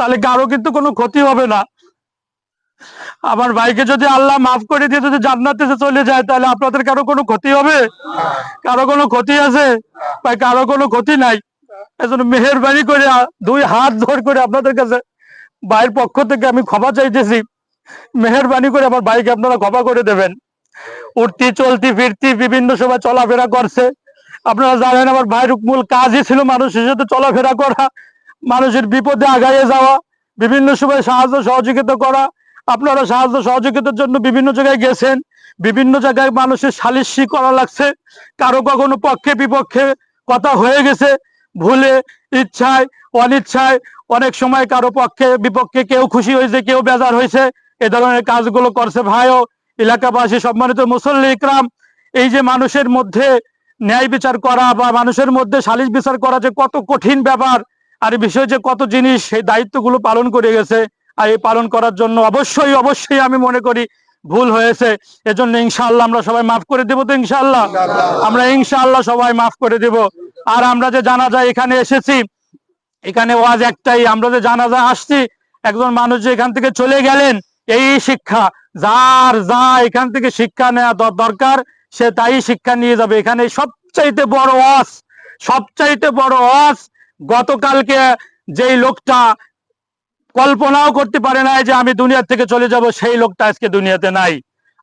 তাহলে কারো কিন্তু কোনো ক্ষতি হবে না। আমার ভাইকে যদি আল্লাহ মাফ করে দিয়ে যদি জান্নাতে চলে যায়, তাহলে আপনাদের কারো কোনো ক্ষতি হবে? কারো কোনো ক্ষতি আছে ভাই? কারো কোনো ক্ষতি নাই। এজন্য মেহেরবানি করে দুই হাত ধরে করে আপনাদের কাছে ভাইয়ের পক্ষ থেকে আমি ক্ষমা চাইতেছি। মেহেরবানি করে আমার ভাইকে আপনারা ক্ষমা করে দেবেন। উঠতি চলতি ফিরতি বিভিন্ন সময় চলাফেরা করছে। আপনারা জানেন আমার ভাইয়ের মূল কাজই ছিল মানুষের সাথে চলাফেরা করা, মানুষের বিপদে আগাইয়ে যাওয়া, বিভিন্ন সময় সাহায্য সহযোগিতা করা। আপনারা সাহায্য সহযোগিতার জন্য বিভিন্ন জায়গায় গেছেন, বিভিন্ন জায়গায় মানুষের সালিশি করা লাগছে। কারো কখনো পক্ষে বিপক্ষে কথা হয়ে গেছে, ভুলে ইচ্ছায় অনিচ্ছায় অনেক সময় কারো পক্ষে বিপক্ষে কেউ খুশি হয়েছে, কেউ বেজার হয়েছে। এ ধরনের কাজগুলো করছে ভাইও। এলাকাবাসী, সম্মানিত মুসল্লি ইকরাম, এই যে মানুষের মধ্যে ন্যায় বিচার করা বা মানুষের মধ্যে সালিশ বিচার করা যে কত কঠিন ব্যাপার, আর এই বিষয়ে যে কত জিনিস, সেই দায়িত্বগুলো পালন করে গেছে। আর এই পালন করার জন্য অবশ্যই অবশ্যই আমি মনে করি ভুল হয়েছে। এজন্য ইনশাআল্লাহ আমরা সবাই মাফ করে দেব। তো ইনশাআল্লাহ আমরা ইনশাআল্লাহ সবাই মাফ করে দেব। আর আমরা যে জানাজা এখানে এসেছি, এখানে ওয়াজ একটাই, আমরা যে জানাজা আসছি, একজন মানুষ যে এখান থেকে চলে গেলেন, এই শিক্ষা যার যা এখান থেকে শিক্ষা নেওয়া দরকার সে তাই শিক্ষা নিয়ে যাবে। এখানে সবচাইতে বড় ওয়াজ, সবচাইতে বড় ওয়াজ, গতকালকে যেই লোকটা কল্পনাও করতে পারে না যে আমি দুনিয়া থেকে চলে যাব, সেই লোকটা আজকে দুনিয়াতে নাই।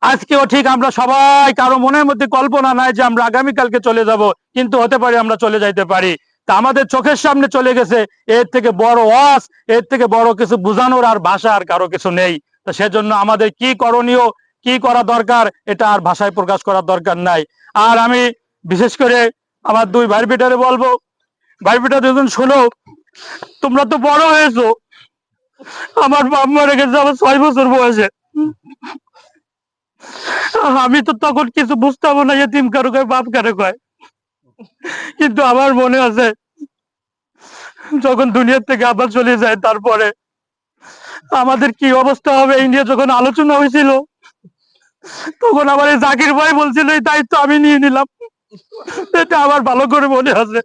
আজকেও ঠিক আমরা সবাই, কারো মনের মধ্যে কল্পনা নাই যে আমরা আগামীকালকে চলে যাব, কিন্তু হতে পারে আমরা চলে যাইতে পারি। তা আমাদের চোখের সামনে চলে গেছে, এর থেকে বড় ওয়াজ, এর থেকে বড় কিছু বুঝানোর আর ভাষা আর কারো কিছু নেই। তো সেজন্য আমাদের কি করণীয়, কি করা দরকার, এটা আর ভাষায় প্রকাশ করার দরকার নাই। আর আমি বিশেষ করে আমার দুই ভাই বেটারে বলবো, ভাই বেটা দুজন শোনো, তোমরা তো বড় হয়েছো। আমার বাপ মারা গেছে আমার 6 বছর বয়সে। আমি তো তখন কিছু বুঝতাম না, এতিম কারো কয় বাপ কারো কয়। কিন্তু আমার মনে আছে যখন দুনিয়ার থেকে আবার চলে যায়, তারপরে আমাদের কি অবস্থা হবে এই নিয়ে যখন আলোচনা হয়েছিল, তখন আমার এই জাকির ভাই বলছিল এই দায়িত্ব আমি নিয়ে নিলাম। এটা আমার ভালো করে মনে আছে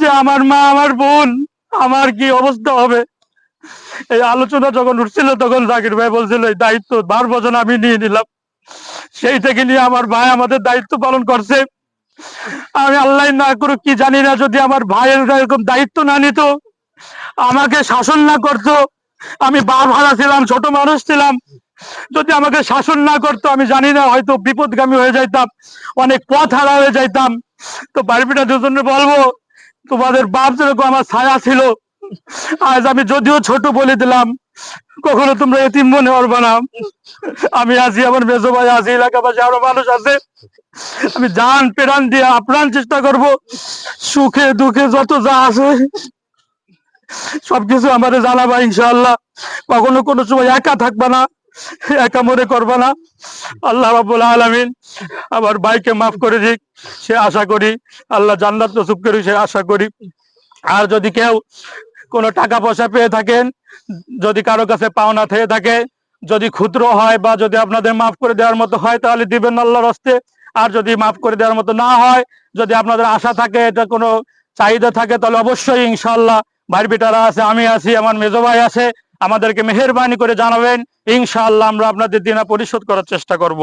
যে আমার মা, আমার বোন, আমার কি অবস্থা হবে। এই আলোচনা যখন উঠছিল তখন জাকির ভাই বলছিল এই দায়িত্ব 12 বছর আমি নিয়ে নিলাম। সেই থেকে নিয়ে আমার ভাই আমাদের দায়িত্ব পালন করছে। আমি আল্লাহ না করুক কি জানি না, যদি আমার ভাইয়ের এরকম দায়িত্ব না নিত, আমাকে শাসন না করতো, আমি বাপ হারা ছিলাম, ছোট মানুষ ছিলাম, যদি আমাকে শাসন না করতো, আমি জানি না হয়তো বিপদগামী হয়ে যাইতাম, অনেক পথ হারা হয়ে যাইতাম। তো বাড়িটা দুজনে বলবো, তোমাদের বাপ যেরকম আমার ছায়া ছিল, আজ আমি যদিও ছোট বলে দিলাম, কখনো তোমরা এতিম মনে করবে না। আমি আছি, আমার মেজো ভাই আছে, এলাকাবাসী আরো মানুষ আছে। আমি জান প্রাণ দিয়ে আপ্রাণ চেষ্টা করব, সুখে দুঃখে যত যা আছে সবকিছু আমাদের জানাবা ইনশাআল্লাহ। কখনো কোনো সময় একা থাকবা না, একা মনে করবা না। আল্লাহ রাব্বুল আলামিন আমার ভাইকে মাফ করে দিক, সে আশা করি। আল্লাহ জান্নাত নসিব করি, সে আশা করি। আর যদি কেউ কোনো টাকা পয়সা পেয়ে থাকেন, যদি কারো কাছে পাওনা থেকে থাকে, যদি ক্ষুদ্র হয় বা যদি আপনাদের মাফ করে দেওয়ার মতো হয়, তাহলে দিবেন আল্লাহর হস্তে। আর যদি মাফ করে দেওয়ার মতো না হয়, যদি আপনাদের আশা থাকে, এটা কোনো চাহিদা থাকে, তাহলে অবশ্যই ইনশাআল্লাহ ভাই বেটারা আছে, আমি আছি, আমার মেজো ভাই আছে, আমাদেরকে মেহেরবানি করে জানাবেন। ইনশাআল্লাহ আমরা আপনাদের দিনা পরিশোধ করার চেষ্টা করব।